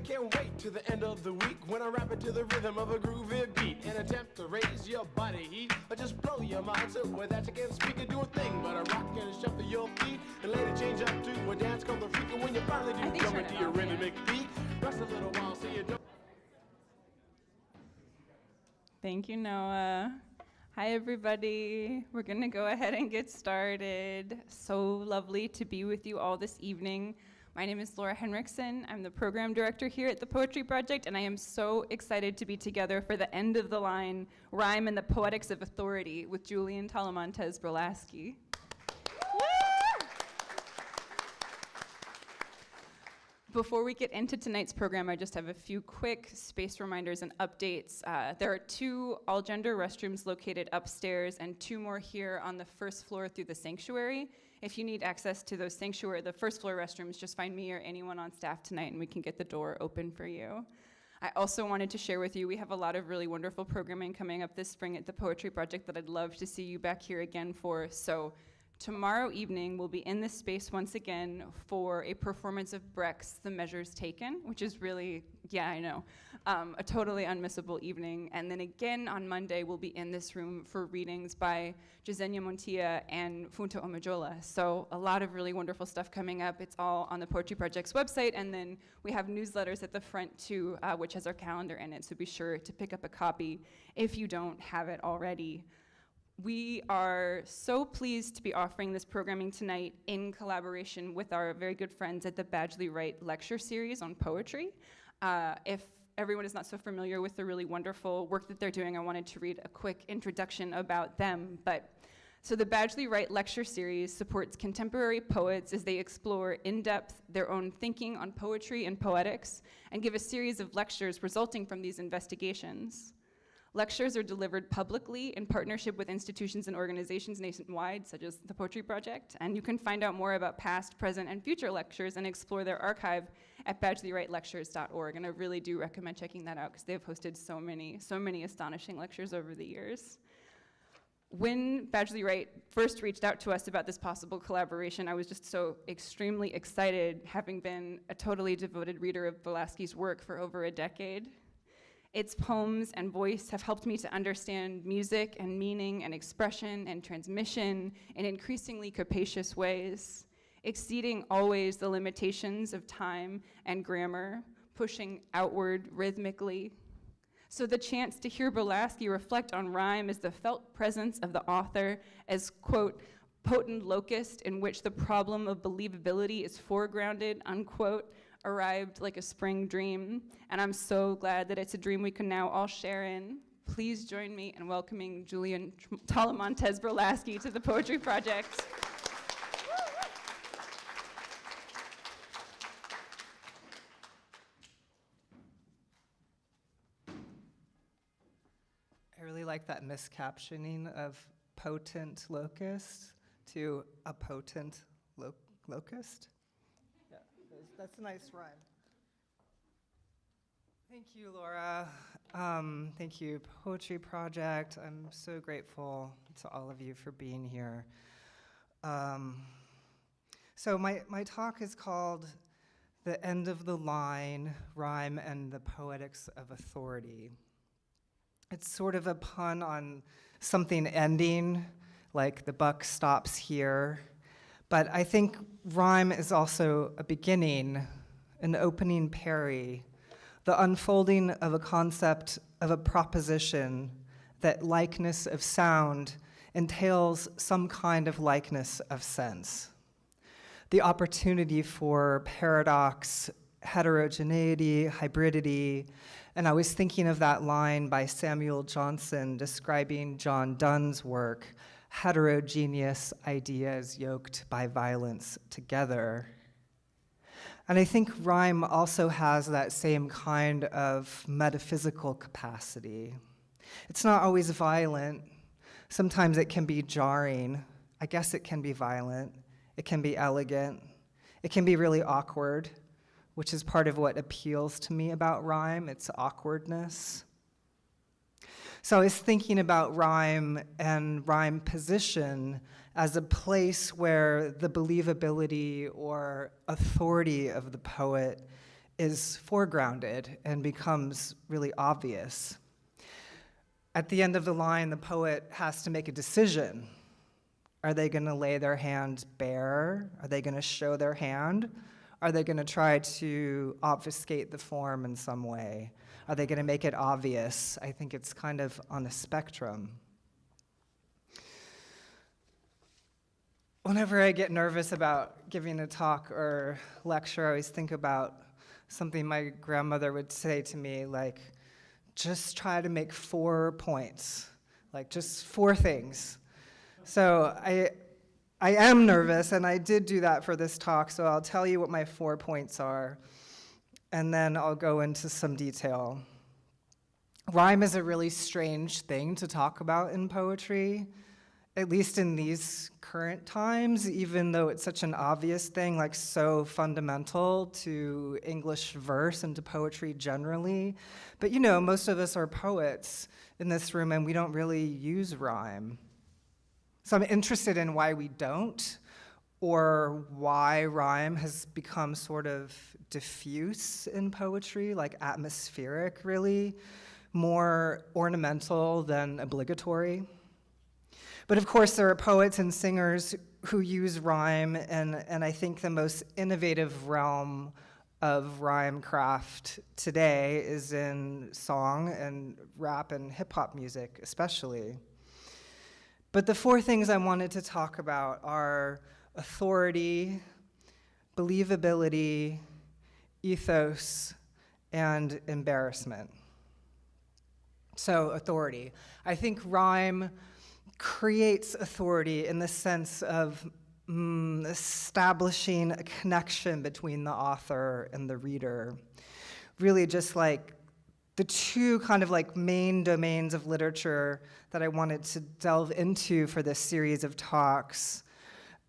can't wait to the end of the week when I rap it to the rhythm of a groovy beat and attempt to raise your body heat or just blow your mind so with that you can't speak and do a thing but a rock and shuffle your feet and later change up to a dance called the freak. And when you finally do come into your rhythmic beat, rest a little while so you don't. Thank you, Noah. Hi, everybody. We're going to go ahead and get started. So lovely to be with you all this evening. My name is Laura Henriksen. I'm the program director here at the Poetry Project, and I am so excited to be together for the end of the line, Rhyme and the Poetics of Authority with Julian Talamantez Brolaski. Before we get into tonight's program, I just have a few quick space reminders and updates. There are 2 all-gender restrooms located upstairs and 2 more here on the first floor through the sanctuary. If you need access to those the first floor restrooms, just find me or anyone on staff tonight and we can get the door open for you. I also wanted to share with you, we have a lot of really wonderful programming coming up this spring at the Poetry Project that I'd love to see you back here again for. So tomorrow evening, we'll be in this space once again for a performance of Brecht's The Measures Taken, which is really, yeah, I know, a totally unmissable evening. And then again on Monday, we'll be in this room for readings by Jesenia Montilla and Funta Omajola. So a lot of really wonderful stuff coming up. It's all on the Poetry Project's website. And then we have newsletters at the front too, which has our calendar in it. So be sure to pick up a copy if you don't have it already. We are so pleased to be offering this programming tonight in collaboration with our very good friends at the Badgley Wright Lecture Series on poetry. If everyone is not so familiar with the really wonderful work that they're doing, I wanted to read a quick introduction about them. So the Badgley Wright Lecture Series supports contemporary poets as they explore in depth their own thinking on poetry and poetics and give a series of lectures resulting from these investigations. Lectures are delivered publicly in partnership with institutions and organizations nationwide, such as the Poetry Project, and you can find out more about past, present, and future lectures and explore their archive at badgleyWrightLectures.org, and I really do recommend checking that out because they've hosted so many astonishing lectures over the years. When Badgley Wright first reached out to us about this possible collaboration, I was just so extremely excited, having been a totally devoted reader of Brolaski's work for over a decade. Its poems and voice have helped me to understand music and meaning and expression and transmission in increasingly capacious ways, exceeding always the limitations of time and grammar, pushing outward rhythmically. So the chance to hear Brolaski reflect on rhyme as the felt presence of the author as, quote, potent locus in which the problem of believability is foregrounded, unquote, arrived like a spring dream, and I'm so glad that it's a dream we can now all share in. Please join me in welcoming Julian Talamantez Brolaski to the Poetry Project. I really like that miscaptioning of potent locust to a potent locust. That's a nice rhyme. Thank you, Laura. Thank you, Poetry Project. I'm so grateful to all of you for being here. So my talk is called The End of the Line, Rhyme and the Poetics of Authority. It's sort of a pun on something ending, like the buck stops here. But I think rhyme is also a beginning, an opening parry, the unfolding of a concept of a proposition that likeness of sound entails some kind of likeness of sense. The opportunity for paradox, heterogeneity, hybridity, and I was thinking of that line by Samuel Johnson describing John Donne's work, heterogeneous ideas yoked by violence together. And I think rhyme also has that same kind of metaphysical capacity. It's not always violent. Sometimes it can be jarring. I guess it can be violent. It can be elegant. It can be really awkward, which is part of what appeals to me about rhyme, its awkwardness. So I was thinking about rhyme and rhyme position as a place where the believability or authority of the poet is foregrounded and becomes really obvious. At the end of the line, the poet has to make a decision. Are they going to lay their hand bare? Are they going to show their hand? Are they going to try to obfuscate the form in some way? Are they going to make it obvious? I think it's kind of on a spectrum. Whenever I get nervous about giving a talk or lecture, I always think about something my grandmother would say to me, like, just try to make 4 points, like just 4 things. So I am nervous, and I did do that for this talk, so I'll tell you what my 4 points are, and then I'll go into some detail. Rhyme is a really strange thing to talk about in poetry, at least in these current times, even though it's such an obvious thing, like so fundamental to English verse and to poetry generally. But you know, most of us are poets in this room, and we don't really use rhyme. So I'm interested in why we don't, or why rhyme has become sort of diffuse in poetry, like atmospheric, really, more ornamental than obligatory. But of course, there are poets and singers who use rhyme, and I think the most innovative realm of rhyme craft today is in song and rap and hip-hop music, especially. But the 4 things I wanted to talk about are authority, believability, ethos, and embarrassment. So, authority. I think rhyme creates authority in the sense of establishing a connection between the author and the reader. Really just like the 2 kind of like main domains of literature that I wanted to delve into for this series of talks.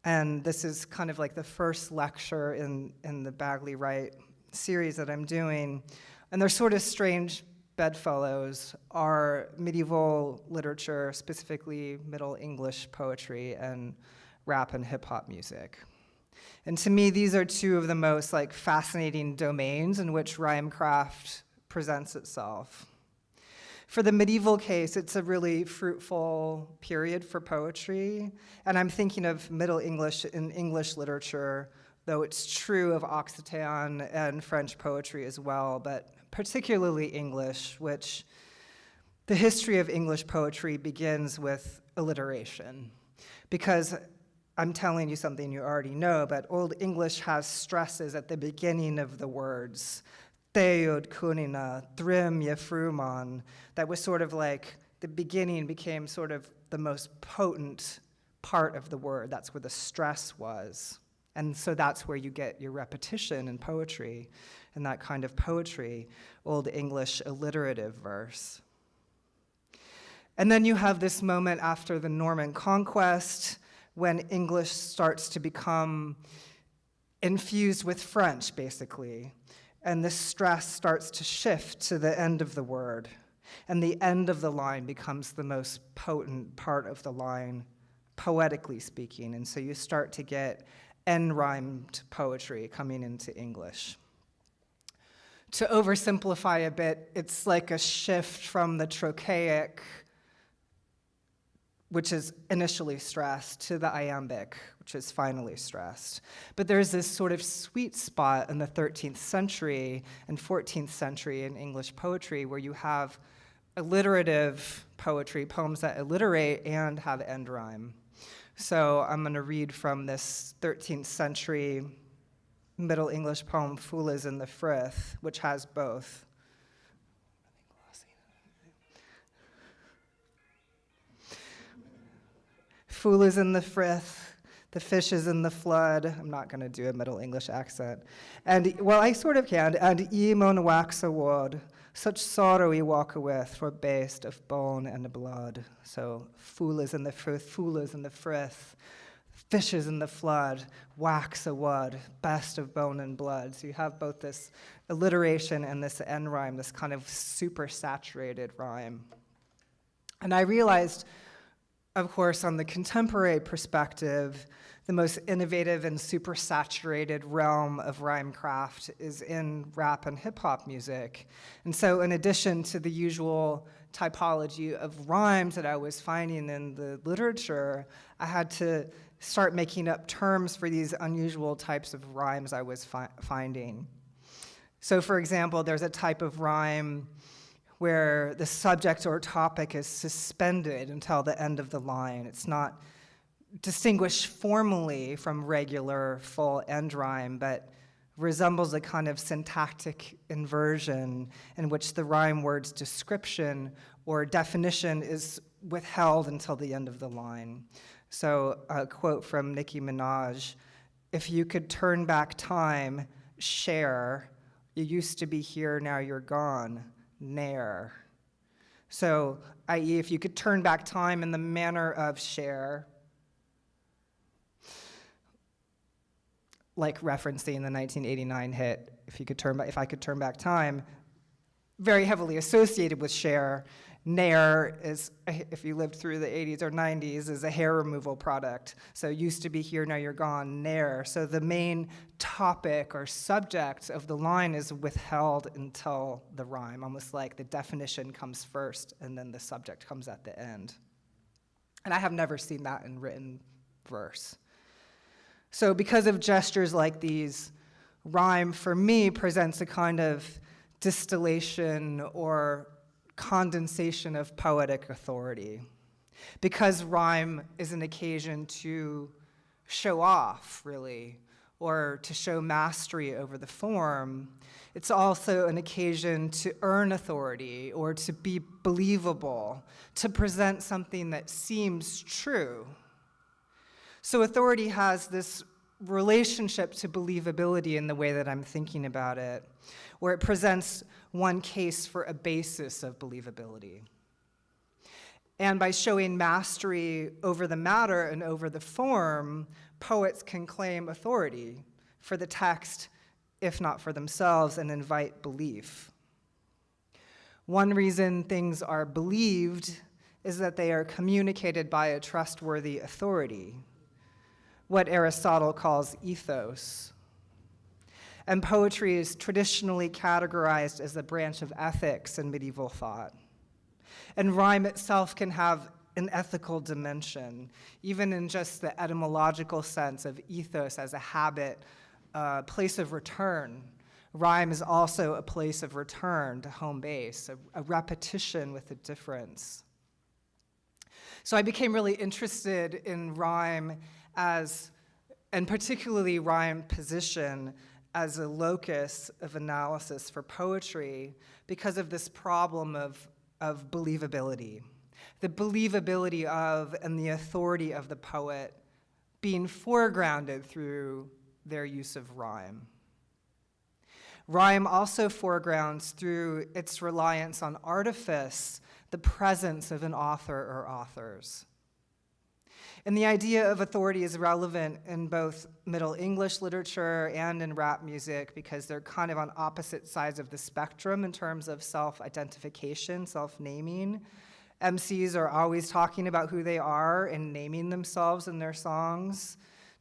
And this is kind of like the first lecture in the Bagley Wright series that I'm doing. And they're sort of strange bedfellows, are medieval literature, specifically Middle English poetry and rap and hip-hop music. And to me, these are 2 of the most like fascinating domains in which rhyme craft presents itself. For the medieval case, it's a really fruitful period for poetry, and I'm thinking of Middle English in English literature, though it's true of Occitan and French poetry as well, but particularly English, which the history of English poetry begins with alliteration. Because I'm telling you something you already know, but Old English has stresses at the beginning of the words. Theod kunina, thrym yefruman. That was sort of like, the beginning became sort of the most potent part of the word. That's where the stress was. And so that's where you get your repetition in poetry, and that kind of poetry, Old English alliterative verse. And then you have this moment after the Norman conquest when English starts to become infused with French, basically. And the stress starts to shift to the end of the word. And the end of the line becomes the most potent part of the line, poetically speaking. And so you start to get end-rhymed poetry coming into English. To oversimplify a bit, it's like a shift from the trochaic, which is initially stressed, to the iambic, which is finally stressed. But there's this sort of sweet spot in the 13th century and 14th century in English poetry where you have alliterative poetry, poems that alliterate and have end rhyme. So I'm going to read from this 13th century Middle English poem, Fool is in the Frith, which has both. Fool is in the frith, the fish is in the flood. I'm not going to do a Middle English accent. And, well, I sort of can. And ye mon wax a wod, such sorrow ye walk with, for based of bone and blood. So fool is in the frith, fool is in the frith, fish is in the flood, wax a wod, best of bone and blood. So you have both this alliteration and this end rhyme, this kind of super saturated rhyme. And I realized, of course, on the contemporary perspective, the most innovative and super saturated realm of rhyme craft is in rap and hip hop music. And so in addition to the usual typology of rhymes that I was finding in the literature, I had to start making up terms for these unusual types of rhymes I was finding. So for example, there's a type of rhyme where the subject or topic is suspended until the end of the line. It's not distinguished formally from regular full end rhyme, but resembles a kind of syntactic inversion in which the rhyme word's description or definition is withheld until the end of the line. So a quote from Nicki Minaj, "If you could turn back time, share, you used to be here, now you're gone, ne'er." So, i.e., if you could turn back time in the manner of share, like referencing the 1989 hit, if I could turn back time, very heavily associated with share. Nair is, if you lived through the 80s or 90s, is a hair removal product. So used to be here, now you're gone, Nair. So the main topic or subject of the line is withheld until the rhyme, almost like the definition comes first and then the subject comes at the end. And I have never seen that in written verse. So because of gestures like these, rhyme for me presents a kind of distillation or condensation of poetic authority. Because rhyme is an occasion to show off, really, or to show mastery over the form, it's also an occasion to earn authority or to be believable, to present something that seems true. So authority has this relationship to believability in the way that I'm thinking about it, where it presents one case for a basis of believability. And by showing mastery over the matter and over the form, poets can claim authority for the text, if not for themselves, and invite belief. One reason things are believed is that they are communicated by a trustworthy authority, what Aristotle calls ethos. And poetry is traditionally categorized as a branch of ethics in medieval thought. And rhyme itself can have an ethical dimension, even in just the etymological sense of ethos as a habit, a place of return. Rhyme is also a place of return to home base, a repetition with a difference. So I became really interested in rhyme and particularly rhyme position, as a locus of analysis for poetry because of this problem of believability. The believability of and the authority of the poet being foregrounded through their use of rhyme. Rhyme also foregrounds through its reliance on artifice, the presence of an author or authors. And the idea of authority is relevant in both Middle English literature and in rap music because they're kind of on opposite sides of the spectrum in terms of self-identification, self-naming. MCs are always talking about who they are and naming themselves in their songs,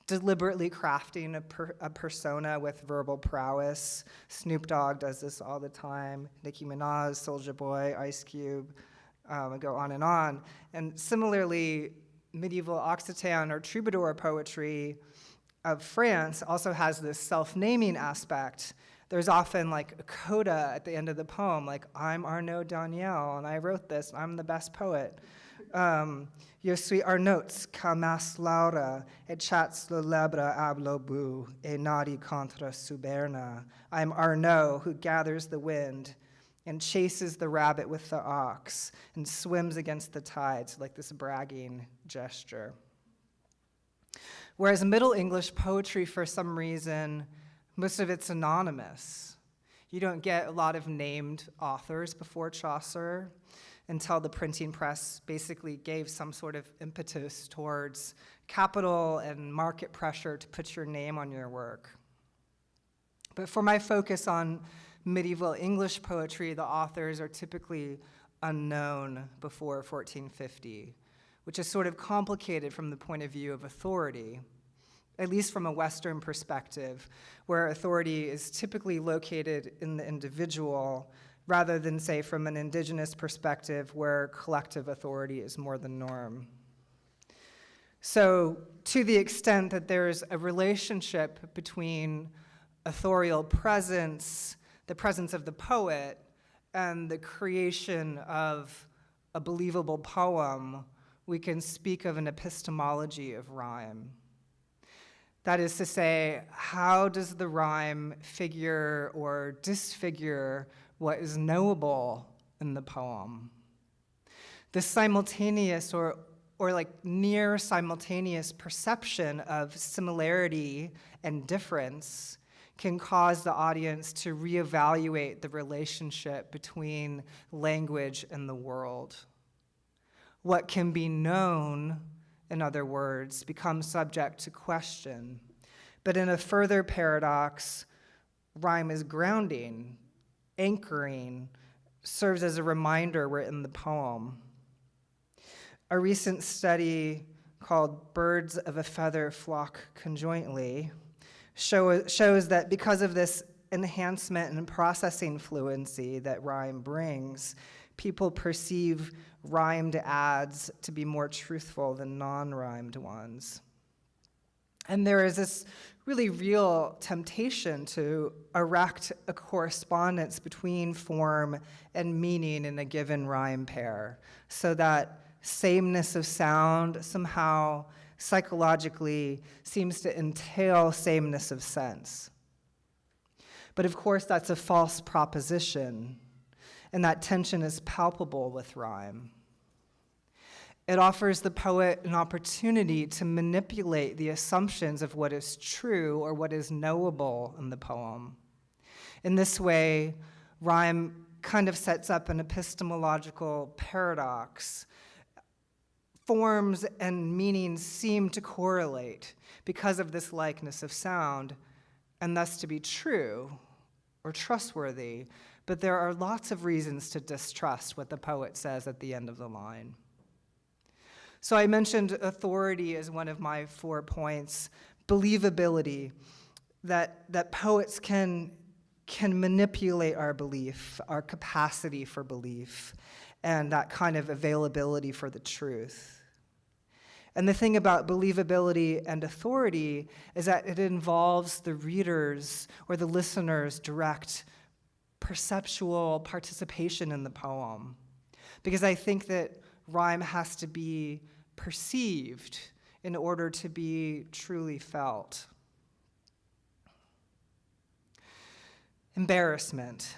deliberately crafting a persona with verbal prowess. Snoop Dogg does this all the time. Nicki Minaj, Soulja Boy, Ice Cube, go on and on. And similarly, medieval Occitan or troubadour poetry of France also has this self-naming aspect. There's often like a coda at the end of the poem, like, I'm Arnaud Daniel, and I wrote this, I'm the best poet. Je suis Arnaud, camas Laura, et chats le lebre ablobu, et nadi contra suberna. I'm Arnaud, who gathers the wind and chases the rabbit with the ox and swims against the tides, like this bragging gesture. Whereas Middle English poetry, for some reason, most of it's anonymous. You don't get a lot of named authors before Chaucer until the printing press basically gave some sort of impetus towards capital and market pressure to put your name on your work. But for my focus on medieval English poetry, the authors are typically unknown before 1450, which is sort of complicated from the point of view of authority, at least from a Western perspective, where authority is typically located in the individual, rather than, say, from an indigenous perspective where collective authority is more the norm. So, to the extent that there's a relationship between authorial presence, the presence of the poet, and the creation of a believable poem, we can speak of an epistemology of rhyme. That is to say, how does the rhyme figure or disfigure what is knowable in the poem? The simultaneous or like near simultaneous perception of similarity and difference can cause the audience to reevaluate the relationship between language and the world. What can be known, in other words, becomes subject to question. But in a further paradox, rhyme is grounding, anchoring, serves as a reminder we're in the poem. A recent study called Birds of a Feather Flock Conjointly shows that because of this enhancement and processing fluency that rhyme brings, people perceive rhymed ads to be more truthful than non-rhymed ones. And there is this really real temptation to erect a correspondence between form and meaning in a given rhyme pair, so that sameness of sound somehow psychologically seems to entail sameness of sense. But of course, that's a false proposition, and that tension is palpable with rhyme. It offers the poet an opportunity to manipulate the assumptions of what is true or what is knowable in the poem. In this way, rhyme kind of sets up an epistemological paradox. Forms and meanings seem to correlate because of this likeness of sound, and thus to be true or trustworthy, but there are lots of reasons to distrust what the poet says at the end of the line. So I mentioned authority as one of my 4 points, believability, that poets can manipulate our belief, our capacity for belief, and that kind of availability for the truth. And the thing about believability and authority is that it involves the reader's or the listener's direct perceptual participation in the poem. Because I think that rhyme has to be perceived in order to be truly felt. Embarrassment.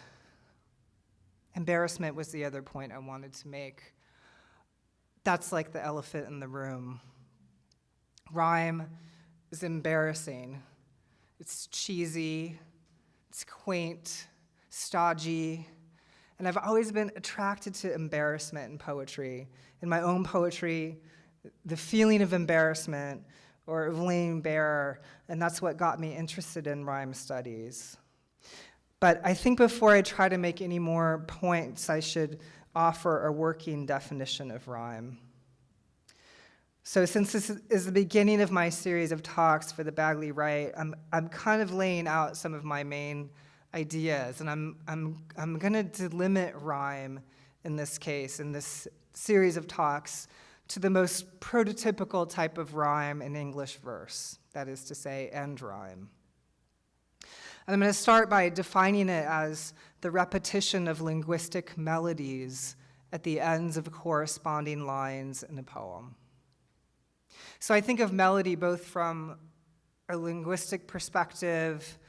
Embarrassment was the other point I wanted to make. That's like the elephant in the room. Rhyme is embarrassing. It's cheesy, it's quaint, stodgy, and I've always been attracted to embarrassment in poetry. In my own poetry, the feeling of embarrassment or of laying bare, and that's what got me interested in rhyme studies. But I think before I try to make any more points, I should offer a working definition of rhyme. So since this is the beginning of my series of talks for the Bagley Right, I'm kind of laying out some of my main ideas, and I'm going to delimit rhyme in this case, in this series of talks, to the most prototypical type of rhyme in English verse, that is to say, end rhyme. And I'm going to start by defining it as the repetition of linguistic melodies at the ends of corresponding lines in a poem. So I think of melody both from a linguistic perspective,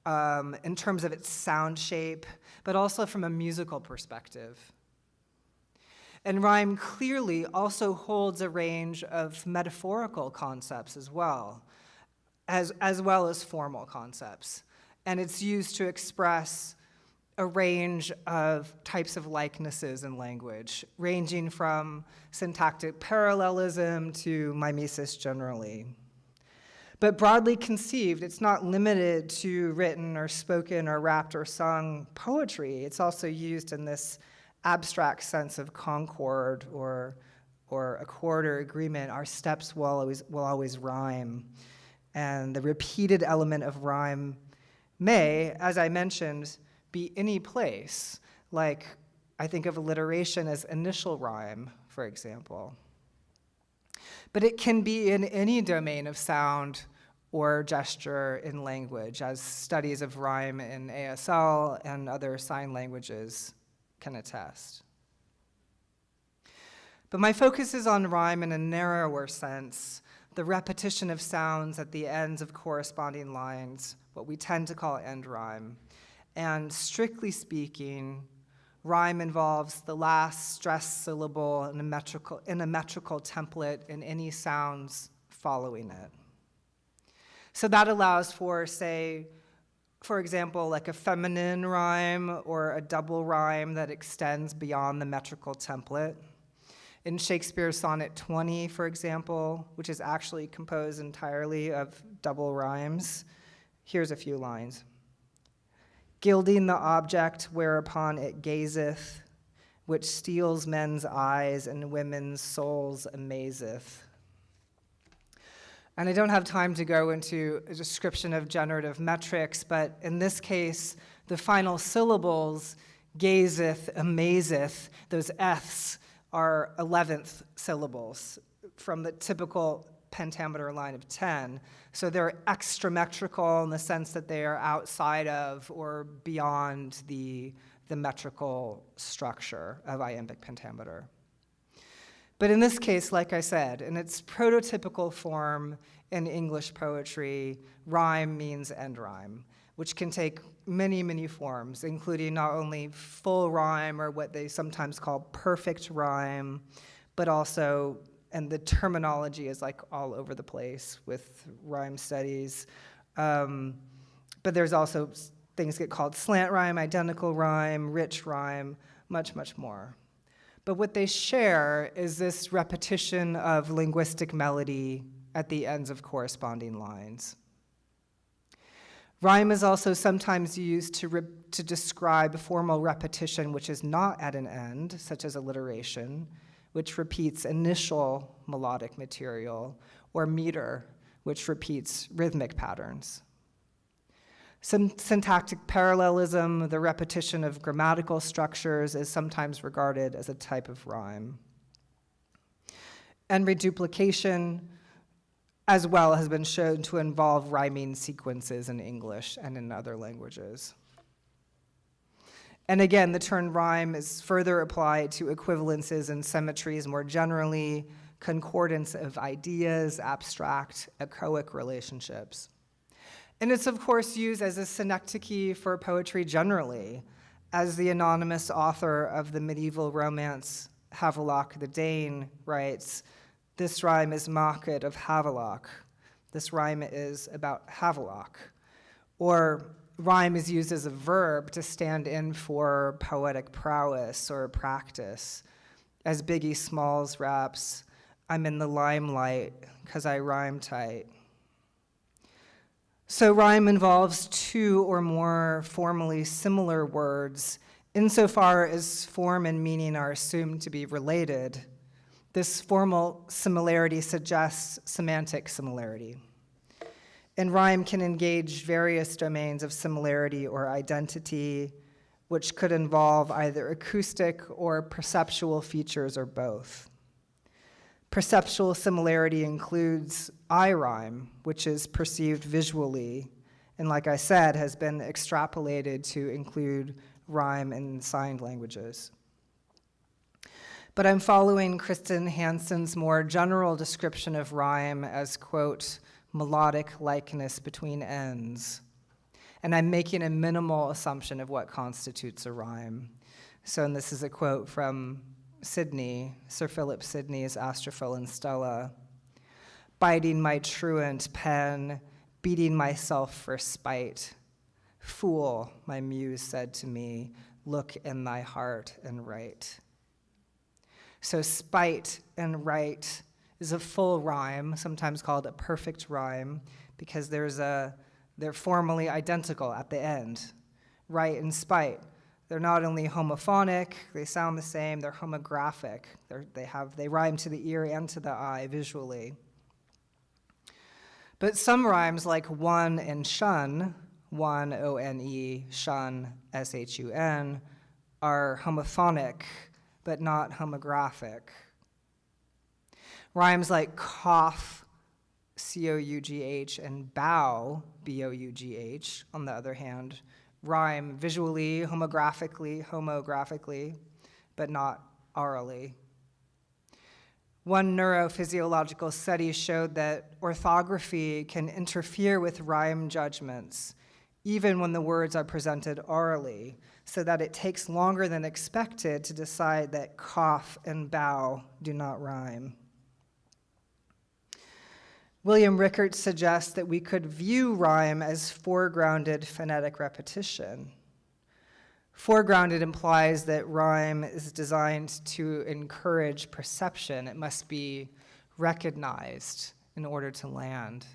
in terms of its sound shape, but also from a musical perspective. And rhyme clearly also holds a range of metaphorical concepts as well as formal concepts. And it's used to express a range of types of likenesses in language, ranging from syntactic parallelism to mimesis generally. But broadly conceived, it's not limited to written or spoken or rapped or sung poetry. It's also used in this abstract sense of concord or accord or agreement. Our steps will always rhyme. And the repeated element of rhyme may, as I mentioned, be any place. Like, I think of alliteration as initial rhyme, for example. But it can be in any domain of sound or gesture in language, as studies of rhyme in ASL and other sign languages can attest. But my focus is on rhyme in a narrower sense, the repetition of sounds at the ends of corresponding lines, what we tend to call end rhyme. And strictly speaking, rhyme involves the last stressed syllable in a metrical template in any sounds following it. So that allows for, say, for example, like a feminine rhyme or a double rhyme that extends beyond the metrical template. In Shakespeare's Sonnet 20, for example, which is actually composed entirely of double rhymes, here's a few lines. Gilding the object whereupon it gazeth, which steals men's eyes and women's souls amazeth. And I don't have time to go into a description of generative metrics, but in this case, the final syllables, gazeth, amazeth, those F's are 11th syllables from the typical pentameter line of 10. So they're extrametrical in the sense that they are outside of or beyond the metrical structure of iambic pentameter. But in this case, like I said, in its prototypical form in English poetry, rhyme means end rhyme, which can take many, many forms, including not only full rhyme or what they sometimes call perfect rhyme, but also, and the terminology is like all over the place with rhyme studies. But there's also things get called slant rhyme, identical rhyme, rich rhyme, much, much more. But what they share is this repetition of linguistic melody at the ends of corresponding lines. Rhyme is also sometimes used to describe formal repetition which is not at an end, such as alliteration, which repeats initial melodic material, or meter, which repeats rhythmic patterns. Some syntactic parallelism, the repetition of grammatical structures, is sometimes regarded as a type of rhyme. And reduplication, as well, has been shown to involve rhyming sequences in English and in other languages. And again, the term rhyme is further applied to equivalences and symmetries more generally, concordance of ideas, abstract, echoic relationships. And it's, of course, used as a synecdoche for poetry generally, as the anonymous author of the medieval romance Havelock the Dane writes, "This rhyme is market of Havelock." This rhyme is about Havelock. Or rhyme is used as a verb to stand in for poetic prowess or practice. As Biggie Smalls raps, "I'm in the limelight 'cause I rhyme tight." So rhyme involves two or more formally similar words insofar as form and meaning are assumed to be related. This formal similarity suggests semantic similarity. And rhyme can engage various domains of similarity or identity, which could involve either acoustic or perceptual features or both. Perceptual similarity includes eye rhyme, which is perceived visually, and like I said, has been extrapolated to include rhyme in signed languages. But I'm following Kristen Hansen's more general description of rhyme as, quote, melodic likeness between ends. And I'm making a minimal assumption of what constitutes a rhyme. So, and this is a quote from Sidney, Sir Philip Sidney's Astrophil and Stella. "Biting my truant pen, beating myself for spite. Fool, my muse said to me, look in thy heart and write." So spite and write is a full rhyme, sometimes called a perfect rhyme, because they're formally identical at the end. Right and spite. They're not only homophonic, they sound the same, they're homographic. They rhyme to the ear and to the eye visually. But some rhymes like one and shun, one, O-N-E, shun, S-H-U-N, are homophonic, but not homographic. Rhymes like cough, C-O-U-G-H, and bow, B-O-U-G-H, on the other hand, rhyme visually, homographically, but not orally. One neurophysiological study showed that orthography can interfere with rhyme judgments, even when the words are presented orally, so that it takes longer than expected to decide that cough and bow do not rhyme. William Rickert suggests that we could view rhyme as foregrounded phonetic repetition. Foregrounded implies that rhyme is designed to encourage perception. It must be recognized in order to land.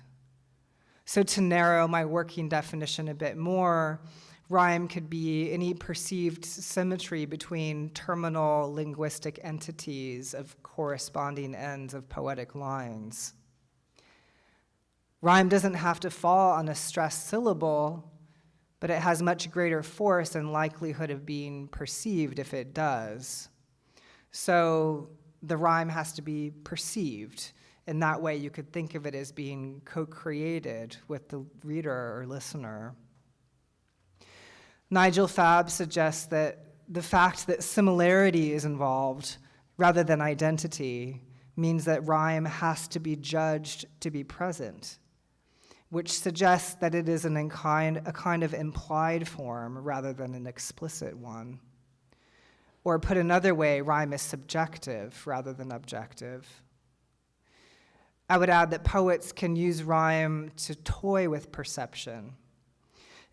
So to narrow my working definition a bit more, rhyme could be any perceived symmetry between terminal linguistic entities of corresponding ends of poetic lines. Rhyme doesn't have to fall on a stressed syllable, but it has much greater force and likelihood of being perceived if it does. So the rhyme has to be perceived. In that way, you could think of it as being co-created with the reader or listener. Nigel Fabb suggests that the fact that similarity is involved rather than identity means that rhyme has to be judged to be present, which suggests that it is a kind of implied form rather than an explicit one. Or put another way, rhyme is subjective rather than objective. I would add that poets can use rhyme to toy with perception.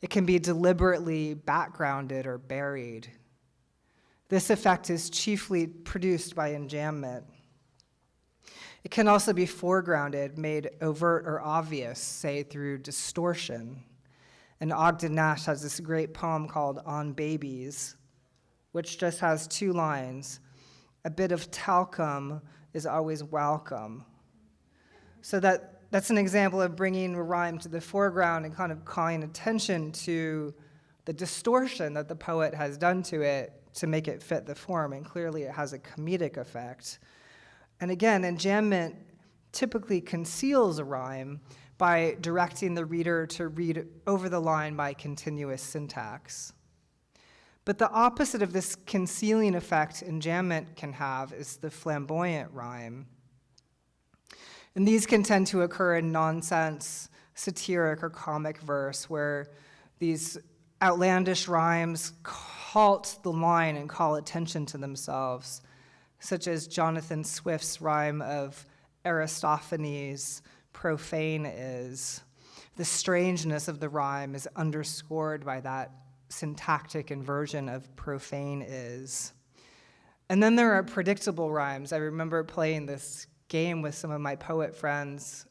It can be deliberately backgrounded or buried. This effect is chiefly produced by enjambment. It can also be foregrounded, made overt or obvious, say through distortion. And Ogden Nash has this great poem called On Babies, which just has 2 lines. A bit of talcum is always welcome. So that's an example of bringing a rhyme to the foreground and kind of calling attention to the distortion that the poet has done to it to make it fit the form, and clearly it has a comedic effect. And again, enjambment typically conceals a rhyme by directing the reader to read over the line by continuous syntax. But the opposite of this concealing effect enjambment can have is the flamboyant rhyme. And these can tend to occur in nonsense, satiric, or comic verse, where these outlandish rhymes halt the line and call attention to themselves, such as Jonathan Swift's rhyme of Aristophanes, profane is. The strangeness of the rhyme is underscored by that syntactic inversion of profane is. And then there are predictable rhymes. I remember playing this game with some of my poet friends,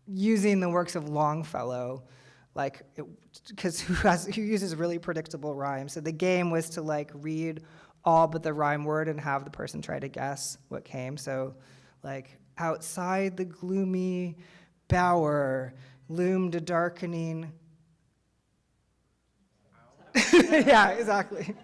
using the works of Longfellow, because who uses really predictable rhymes. So the game was to read all but the rhyme word and have the person try to guess what came. So outside the gloomy bower loomed a darkening. Yeah, exactly.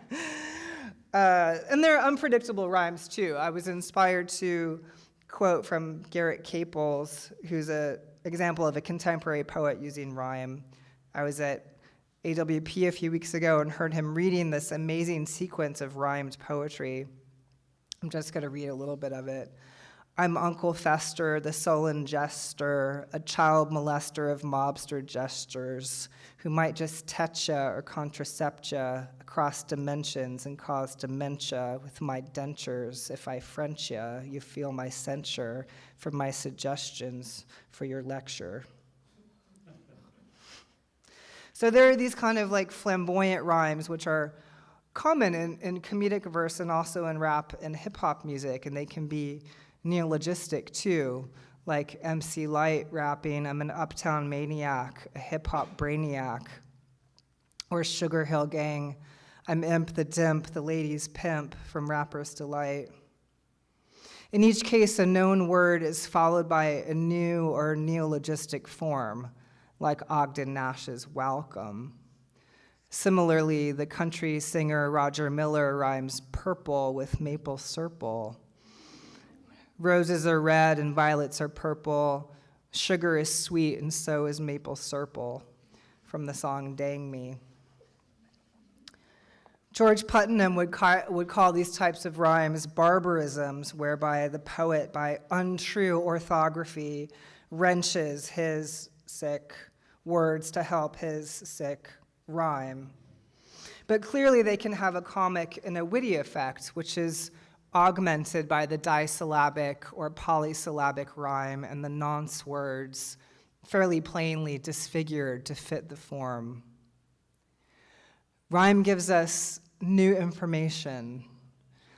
And there are unpredictable rhymes too. I was inspired to quote from Garrett Caples, who's an example of a contemporary poet using rhyme. I was at AWP a few weeks ago and heard him reading this amazing sequence of rhymed poetry. I'm just going to read a little bit of it. I'm Uncle Fester, the sullen jester, a child molester of mobster gestures, who might just tetch ya or contracept ya across dimensions and cause dementia with my dentures. If I French ya, you feel my censure for my suggestions for your lecture. So there are these kind of flamboyant rhymes which are common in comedic verse and also in rap and hip-hop music, and they can be neologistic too, like MC Lyte rapping, I'm an uptown maniac, a hip-hop brainiac, or Sugar Hill Gang, I'm Imp the Dimp, the ladies' pimp, from Rapper's Delight. In each case, a known word is followed by a new or neologistic form, like Ogden Nash's welcome. Similarly, the country singer Roger Miller rhymes purple with maple syrup. Roses are red and violets are purple. Sugar is sweet and so is maple syrup, from the song Dang Me. George Putnam would call these types of rhymes barbarisms, whereby the poet, by untrue orthography, wrenches his sick words to help his sick rhyme. But clearly they can have a comic and a witty effect, which is augmented by the disyllabic or polysyllabic rhyme and the nonce words fairly plainly disfigured to fit the form. Rhyme gives us new information.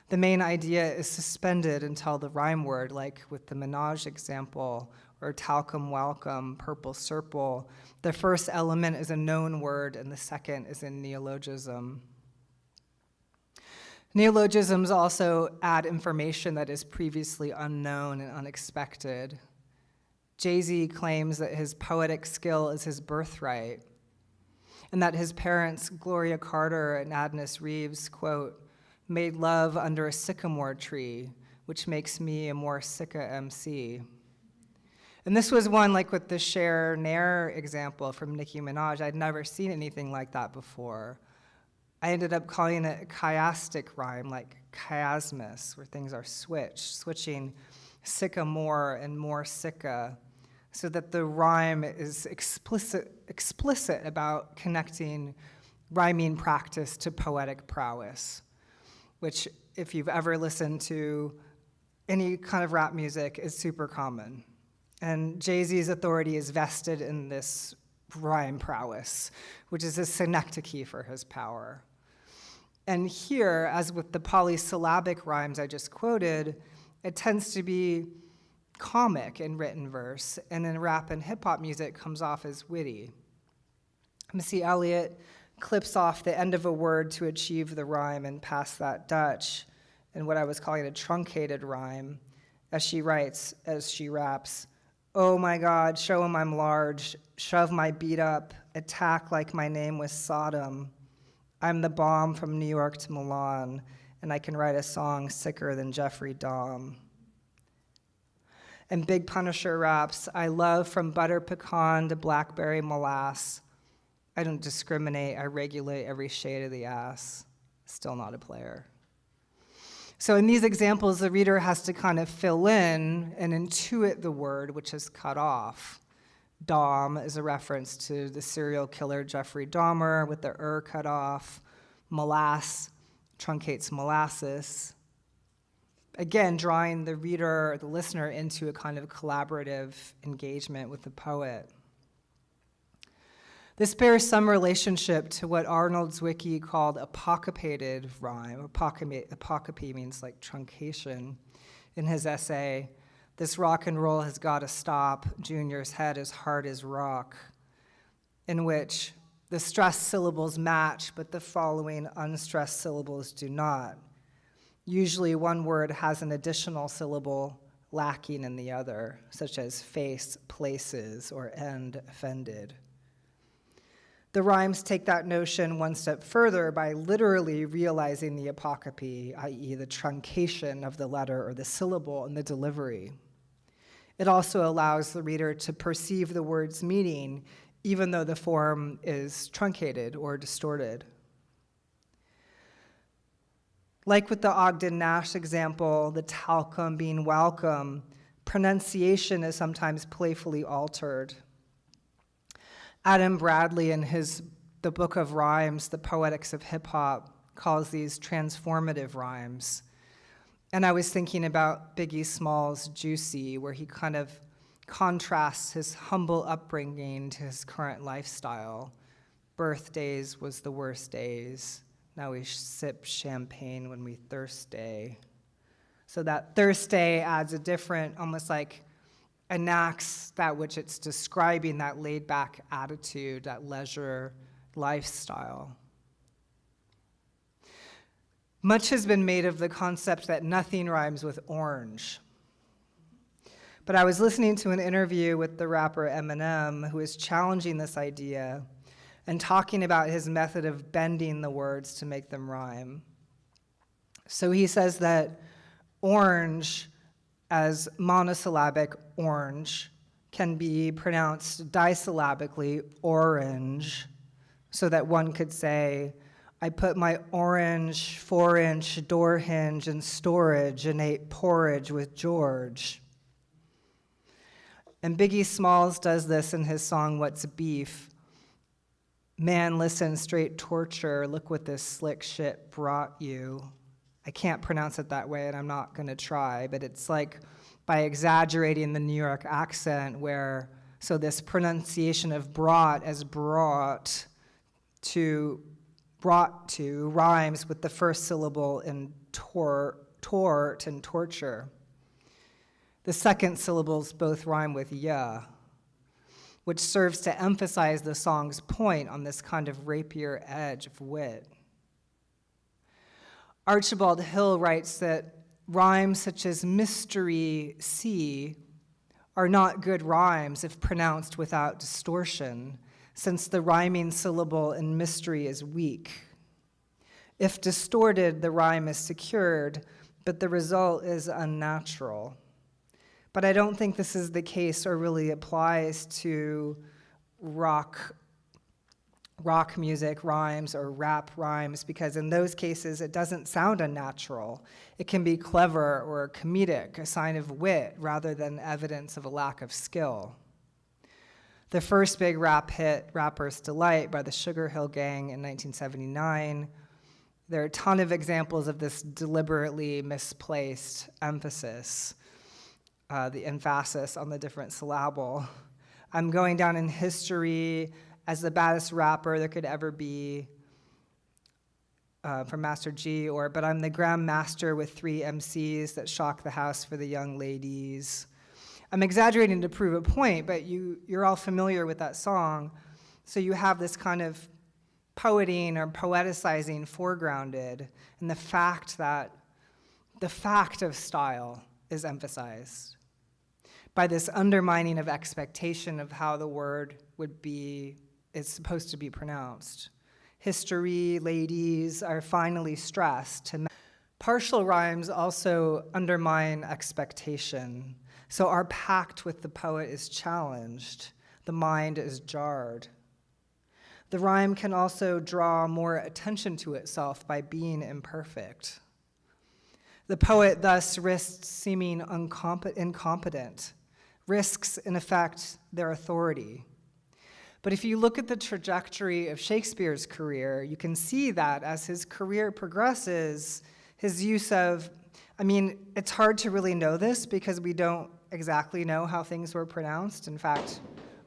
The main idea is suspended until the rhyme word, like with the menage example, or talcum welcome, purple surple. The first element is a known word, and the second is a neologism. Neologisms also add information that is previously unknown and unexpected. Jay-Z claims that his poetic skill is his birthright, and that his parents, Gloria Carter and Adnis Reeves, quote, made love under a sycamore tree, which makes me a more sicka MC. And this was one, like with the Cher Nair example from Nicki Minaj. I'd never seen anything like that before. I ended up calling it a chiastic rhyme, like chiasmus, where things are switching sycamore and more sicka, so that the rhyme is explicit about connecting rhyming practice to poetic prowess, which, if you've ever listened to any kind of rap music, is super common. And Jay-Z's authority is vested in this rhyme prowess, which is a synecdoche for his power. And here, as with the polysyllabic rhymes I just quoted, it tends to be comic in written verse, and in rap and hip-hop music comes off as witty. Missy Elliott clips off the end of a word to achieve the rhyme and pass that Dutch in what I was calling a truncated rhyme, as she writes, as she raps, "Oh my God, show 'em I'm large, shove my beat up, attack like my name was Sodom. I'm the bomb from New York to Milan, and I can write a song sicker than Jeffrey Dahmer." And Big Punisher raps, "I love from butter pecan to blackberry molasses. I don't discriminate, I regulate every shade of the ass." Still not a player. So in these examples, the reader has to kind of fill in and intuit the word which is cut off. Dom is a reference to the serial killer Jeffrey Dahmer with the cut off. Molass truncates molasses. Again, drawing the reader, the listener, into a kind of collaborative engagement with the poet. This bears some relationship to what Arnold Zwicky called apocopated rhyme. Apocope means like truncation. In his essay, "This rock and roll has got to stop, Junior's head is hard as rock," in which the stressed syllables match, but the following unstressed syllables do not. Usually one word has an additional syllable lacking in the other, such as face, places, or end, offended. The rhymes take that notion one step further by literally realizing the apocope, i.e. the truncation of the letter or the syllable in the delivery. It also allows the reader to perceive the word's meaning, even though the form is truncated or distorted. Like with the Ogden Nash example, the talcum being welcome, pronunciation is sometimes playfully altered. Adam Bradley, in the book of rhymes, The Poetics of Hip Hop, calls these transformative rhymes. And I was thinking about Biggie Smalls' Juicy, where he kind of contrasts his humble upbringing to his current lifestyle. Birthdays was the worst days. Now we sip champagne when we thirsty. So that thirsty adds a different, almost like enacts that which it's describing, that laid-back attitude, that leisure lifestyle. Much has been made of the concept that nothing rhymes with orange. But I was listening to an interview with the rapper Eminem, who is challenging this idea and talking about his method of bending the words to make them rhyme. So he says that orange, as monosyllabic orange, can be pronounced disyllabically orange, so that one could say, I put my orange 4-inch door hinge in storage and ate porridge with George. And Biggie Smalls does this in his song, What's Beef? Man, listen, straight torture, look what this slick shit brought you. I can't pronounce it that way, and I'm not gonna try, but it's like by exaggerating the New York accent so this pronunciation of brought as brought to rhymes with the first syllable in tort and torture. The second syllables both rhyme with ya, which serves to emphasize the song's point on this kind of rapier edge of wit. Archibald Hill writes that rhymes such as mystery, see, are not good rhymes if pronounced without distortion, since the rhyming syllable in mystery is weak. If distorted, the rhyme is secured, but the result is unnatural. But I don't think this is the case or really applies to rock music rhymes or rap rhymes, because in those cases it doesn't sound unnatural. It can be clever or comedic, a sign of wit, rather than evidence of a lack of skill. The first big rap hit, Rapper's Delight, by the Sugar Hill Gang in 1979. There are a ton of examples of this deliberately misplaced emphasis, the emphasis on the different syllable. I'm going down in history as the baddest rapper there could ever be, from Master G, but I'm the grandmaster with 3 MCs that shock the house for the young ladies. I'm exaggerating to prove a point, but you're all familiar with that song. So you have this kind of poeting or poeticizing foregrounded, and the fact of style is emphasized by this undermining of expectation of how the word is supposed to be pronounced. History, ladies are finally stressed. Partial rhymes also undermine expectation. So our pact with the poet is challenged. The mind is jarred. The rhyme can also draw more attention to itself by being imperfect. The poet thus risks seeming incompetent, risks, in effect, their authority. But if you look at the trajectory of Shakespeare's career, you can see that as his career progresses, his use of, it's hard to really know this because we don't exactly know how things were pronounced. In fact,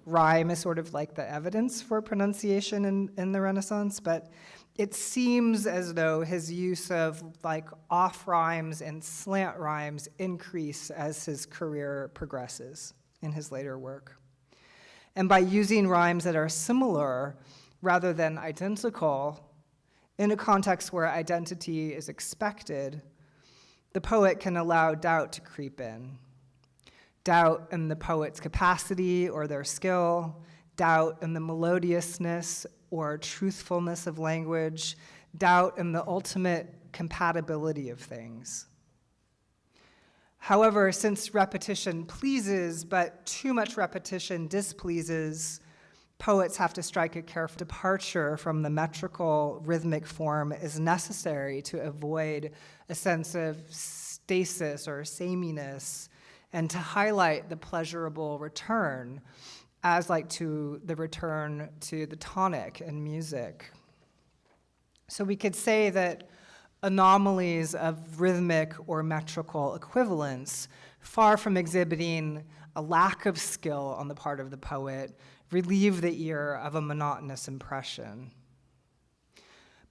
rhyme is sort of like the evidence for pronunciation in the Renaissance, but it seems as though his use of off rhymes and slant rhymes increase as his career progresses in his later work. And by using rhymes that are similar rather than identical in a context where identity is expected, the poet can allow doubt to creep in. Doubt in the poet's capacity or their skill, doubt in the melodiousness or truthfulness of language, doubt in the ultimate compatibility of things. However, since repetition pleases, but too much repetition displeases, poets have to strike a careful departure from the metrical rhythmic form is necessary to avoid a sense of stasis or sameness, and to highlight the pleasurable return as to the return to the tonic in music. So we could say that anomalies of rhythmic or metrical equivalence, far from exhibiting a lack of skill on the part of the poet, relieve the ear of a monotonous impression.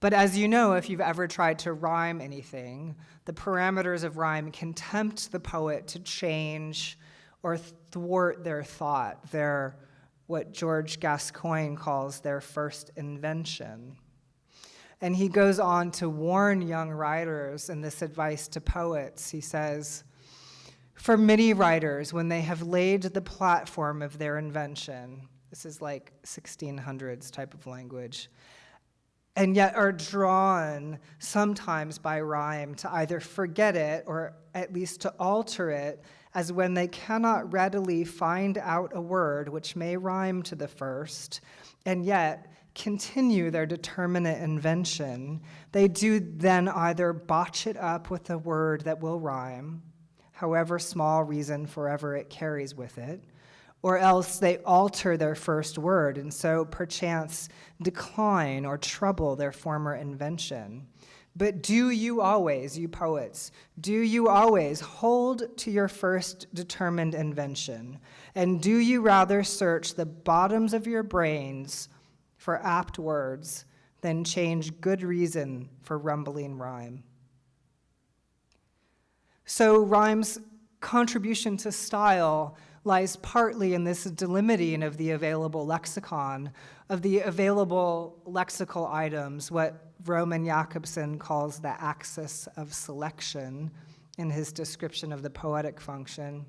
But as you know, if you've ever tried to rhyme anything, the parameters of rhyme can tempt the poet to change or thwart their thought, what George Gascoigne calls their first invention. And he goes on to warn young writers in this advice to poets. He says, "For many writers, when they have laid the platform of their invention," this is like 1600s type of language, "and yet are drawn sometimes by rhyme to either forget it or at least to alter it, as when they cannot readily find out a word which may rhyme to the first, and yet continue their determinate invention, they do then either botch it up with a word that will rhyme, however small reason forever it carries with it, or else they alter their first word, and so perchance decline or trouble their former invention. But do you always, you poets, do you always hold to your first determined invention, and do you rather search the bottoms of your brains for apt words than change good reason for rumbling rhyme?" So rhyme's contribution to style lies partly in this delimiting of the available lexicon, of the available lexical items, what Roman Jakobson calls the axis of selection in his description of the poetic function.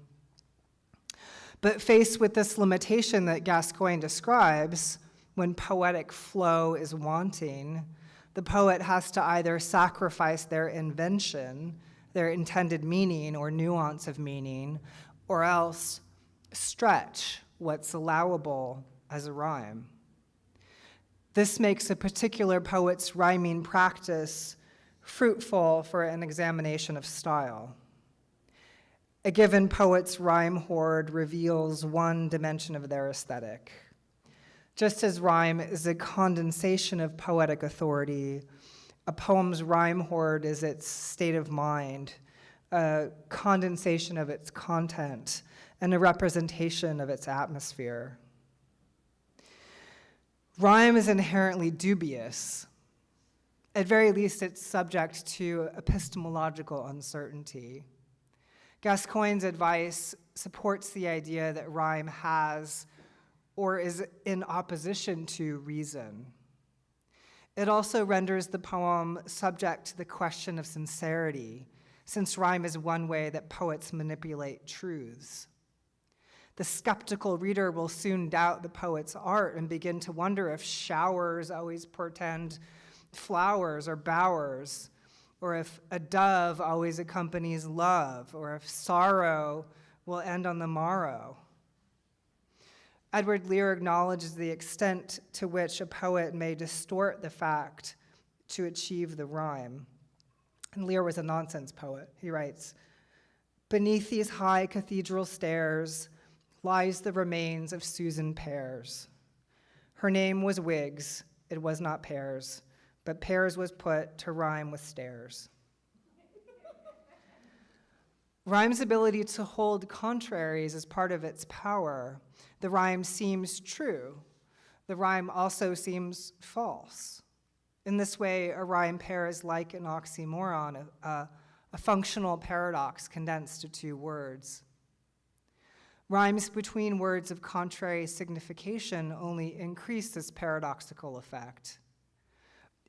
But faced with this limitation that Gascoigne describes, when poetic flow is wanting, the poet has to either sacrifice their invention, their intended meaning or nuance of meaning, or else stretch what's allowable as a rhyme. This makes a particular poet's rhyming practice fruitful for an examination of style. A given poet's rhyme hoard reveals one dimension of their aesthetic. Just as rhyme is a condensation of poetic authority, a poem's rhyme hoard is its state of mind, a condensation of its content, and a representation of its atmosphere. Rhyme is inherently dubious. At very least, it's subject to epistemological uncertainty. Gascoigne's advice supports the idea that rhyme has or is in opposition to reason. It also renders the poem subject to the question of sincerity, since rhyme is one way that poets manipulate truths. The skeptical reader will soon doubt the poet's art and begin to wonder if showers always portend flowers or bowers, or if a dove always accompanies love, or if sorrow will end on the morrow. Edward Lear acknowledges the extent to which a poet may distort the fact to achieve the rhyme. And Lear was a nonsense poet. He writes, "Beneath these high cathedral stairs lies the remains of Susan Pears. Her name was Wiggs, it was not Pears, but Pears was put to rhyme with stairs." Rhyme's ability to hold contraries is part of its power. The rhyme seems true. The rhyme also seems false. In this way, a rhyme pair is like an oxymoron, a functional paradox condensed to two words. Rhymes between words of contrary signification only increase this paradoxical effect.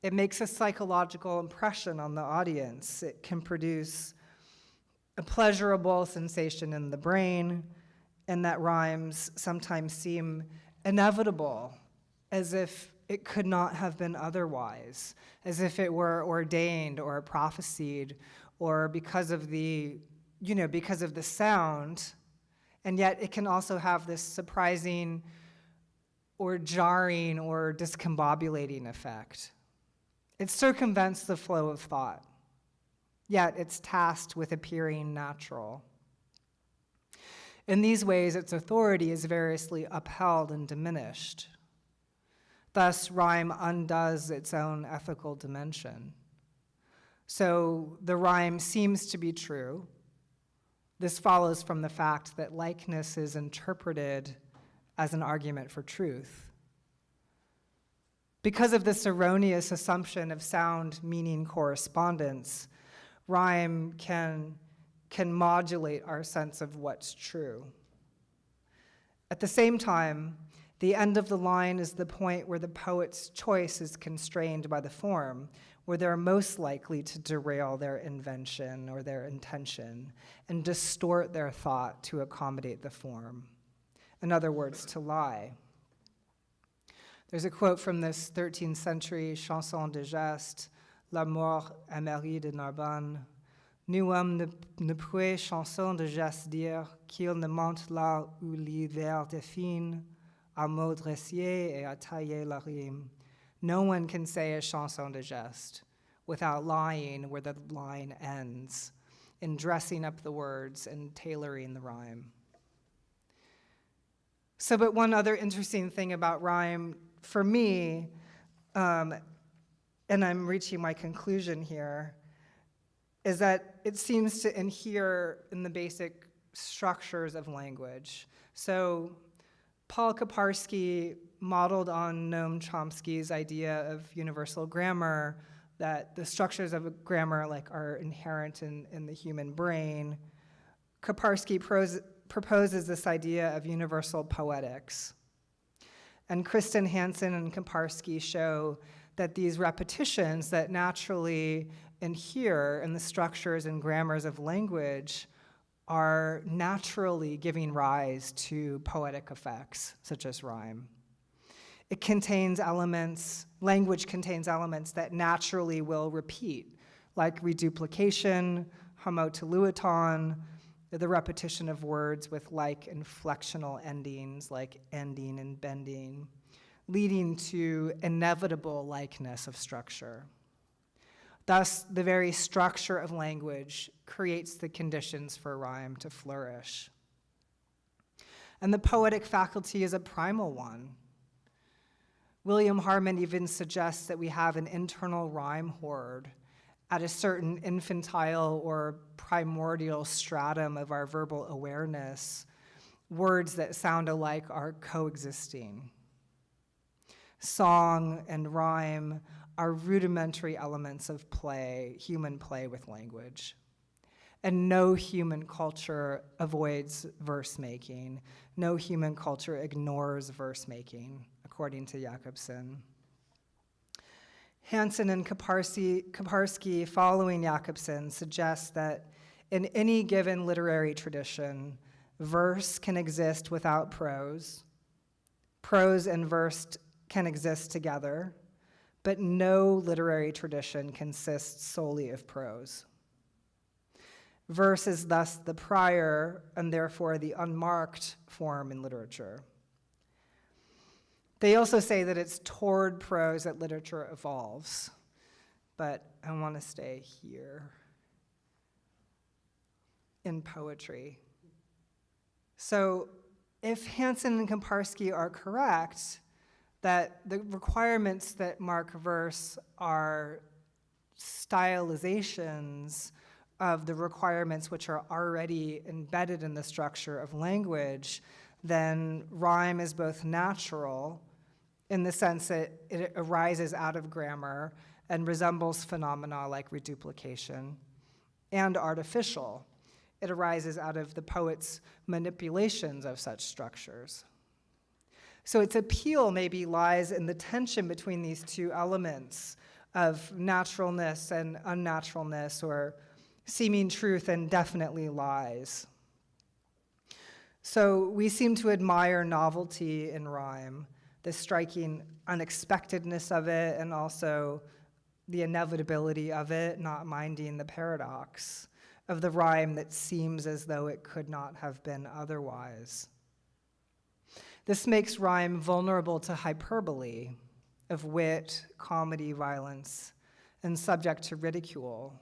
It makes a psychological impression on the audience. It can produce a pleasurable sensation in the brain, and that rhymes sometimes seem inevitable, as if it could not have been otherwise, as if it were ordained or prophesied, or because of the sound. And yet it can also have this surprising or jarring or discombobulating effect. It circumvents the flow of thought, yet it's tasked with appearing natural. In these ways, its authority is variously upheld and diminished. Thus, rhyme undoes its own ethical dimension. So the rhyme seems to be true. This follows from the fact that likeness is interpreted as an argument for truth. Because of this erroneous assumption of sound-meaning correspondence, rhyme can modulate our sense of what's true. At the same time, The end of the line is the point where the poet's choice is constrained by the form, where they're most likely to derail their invention or their intention and distort their thought to accommodate the form. In other words, to lie. There's a quote from this 13th century chanson de geste, La mort à Marie de Narbonne. Nul homme ne peut chanson de geste dire qu'il ne monte là où l'hiver défine, à mot dressier et à tailler la rime. No one can say a chanson de geste without lying where the line ends, in dressing up the words and tailoring the rhyme. So, but one other interesting thing about rhyme for me, and I'm reaching my conclusion here, is that it seems to inhere in the basic structures of language. So Paul Kaparsky modeled on Noam Chomsky's idea of universal grammar, that the structures of a grammar are inherent in the human brain. Kaparsky proposes this idea of universal poetics. And Kristen Hansen and Kaparsky show that these repetitions that naturally inhere in the structures and grammars of language are naturally giving rise to poetic effects, such as rhyme. It contains elements, language contains elements that naturally will repeat, like reduplication, homotoluton, the repetition of words with like inflectional endings, like ending and bending, leading to inevitable likeness of structure. Thus, the very structure of language creates the conditions for rhyme to flourish. And the poetic faculty is a primal one. William Harmon even suggests that we have an internal rhyme hoard at a certain infantile or primordial stratum of our verbal awareness. Words that sound alike are coexisting. Song and rhyme are rudimentary elements of play, human play with language. And no human culture avoids verse making. No human culture ignores verse making, according to Jakobson. Hansen and Kaparsky, following Jakobson, suggest that in any given literary tradition, verse can exist without prose. Prose and verse can exist together, but no literary tradition consists solely of prose. Verse is thus the prior and therefore the unmarked form in literature. They also say that it's toward prose that literature evolves, but I want to stay here in poetry. So if Hansen and Kaparsky are correct, that the requirements that mark verse are stylizations of the requirements which are already embedded in the structure of language, then rhyme is both natural in the sense that it arises out of grammar and resembles phenomena like reduplication, and artificial. It arises out of the poet's manipulations of such structures. So its appeal maybe lies in the tension between these two elements of naturalness and unnaturalness, or seeming truth and definitely lies. So we seem to admire novelty in rhyme, the striking unexpectedness of it, and also the inevitability of it, not minding the paradox of the rhyme that seems as though it could not have been otherwise. This makes rhyme vulnerable to hyperbole of wit, comedy, violence, and subject to ridicule.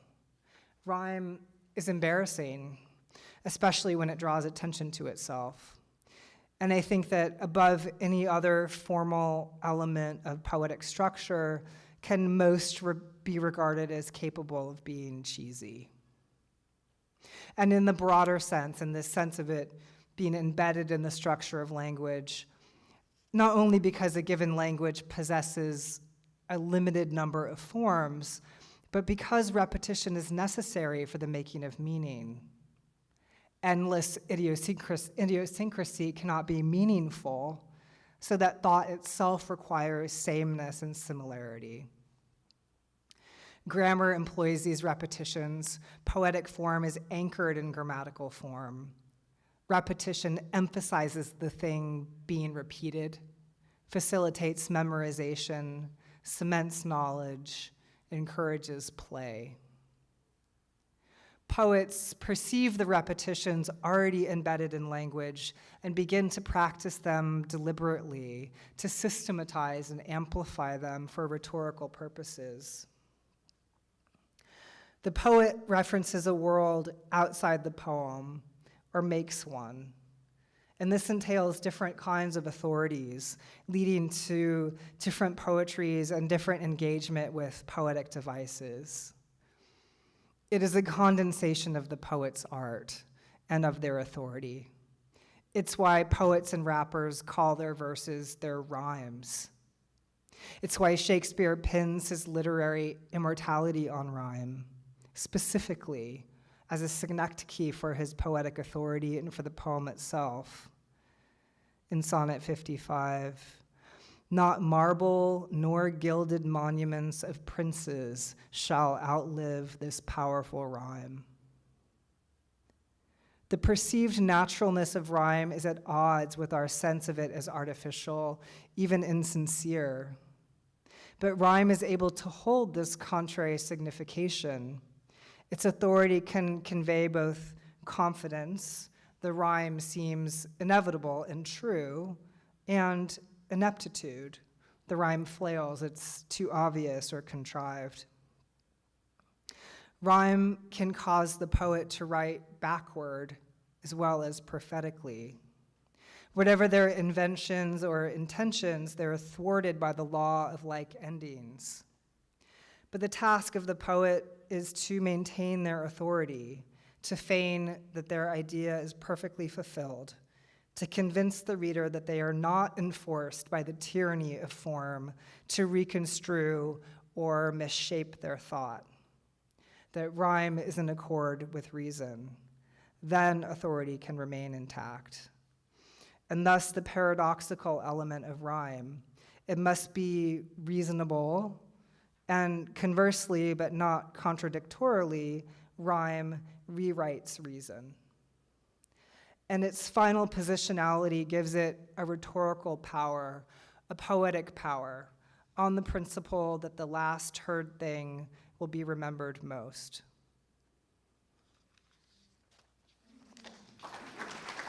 Rhyme is embarrassing, especially when it draws attention to itself. And I think that above any other formal element of poetic structure can most be regarded as capable of being cheesy. And in the broader sense, in this sense of it being embedded in the structure of language, not only because a given language possesses a limited number of forms, but because repetition is necessary for the making of meaning. Endless idiosyncrasy cannot be meaningful, so that thought itself requires sameness and similarity. Grammar employs these repetitions. Poetic form is anchored in grammatical form. Repetition emphasizes the thing being repeated, facilitates memorization, cements knowledge, encourages play. Poets perceive the repetitions already embedded in language and begin to practice them deliberately, to systematize and amplify them for rhetorical purposes. The poet references a world outside the poem, or makes one. And this entails different kinds of authorities, leading to different poetries and different engagement with poetic devices. It is a condensation of the poet's art and of their authority. It's why poets and rappers call their verses their rhymes. It's why Shakespeare pins his literary immortality on rhyme, specifically as a synecdoche for his poetic authority and for the poem itself. In Sonnet 55, not marble nor gilded monuments of princes shall outlive this powerful rhyme. The perceived naturalness of rhyme is at odds with our sense of it as artificial, even insincere. But rhyme is able to hold this contrary signification. Its authority can convey both confidence, the rhyme seems inevitable and true, and ineptitude, the rhyme flails, it's too obvious or contrived. Rhyme can cause the poet to write backward as well as prophetically. Whatever their inventions or intentions, they're thwarted by the law of like endings. But the task of the poet is to maintain their authority, to feign that their idea is perfectly fulfilled, to convince the reader that they are not enforced by the tyranny of form to reconstrue or misshape their thought, that rhyme is in accord with reason. Then authority can remain intact. And thus the paradoxical element of rhyme, it must be reasonable, and conversely, but not contradictorily, rhyme rewrites reason. And its final positionality gives it a rhetorical power, a poetic power, on the principle that the last heard thing will be remembered most.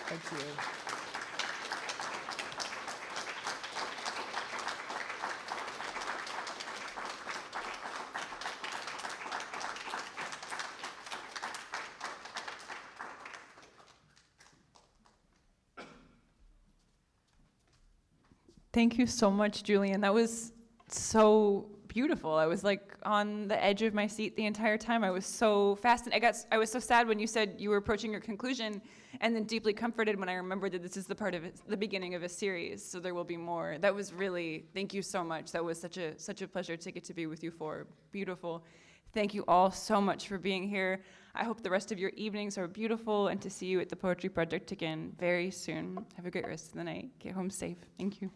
Thank you. Thank you so much, Julian. That was so beautiful. I was like on the edge of my seat the entire time. I was so fascinated. I was so sad when you said you were approaching your conclusion, and then deeply comforted when I remembered that this is the beginning of a series, so there will be more. That was really, thank you so much. That was such a pleasure to get to be with you for. Beautiful. Thank you all so much for being here. I hope the rest of your evenings are beautiful, and to see you at the Poetry Project again very soon. Have a great rest of the night. Get home safe. Thank you.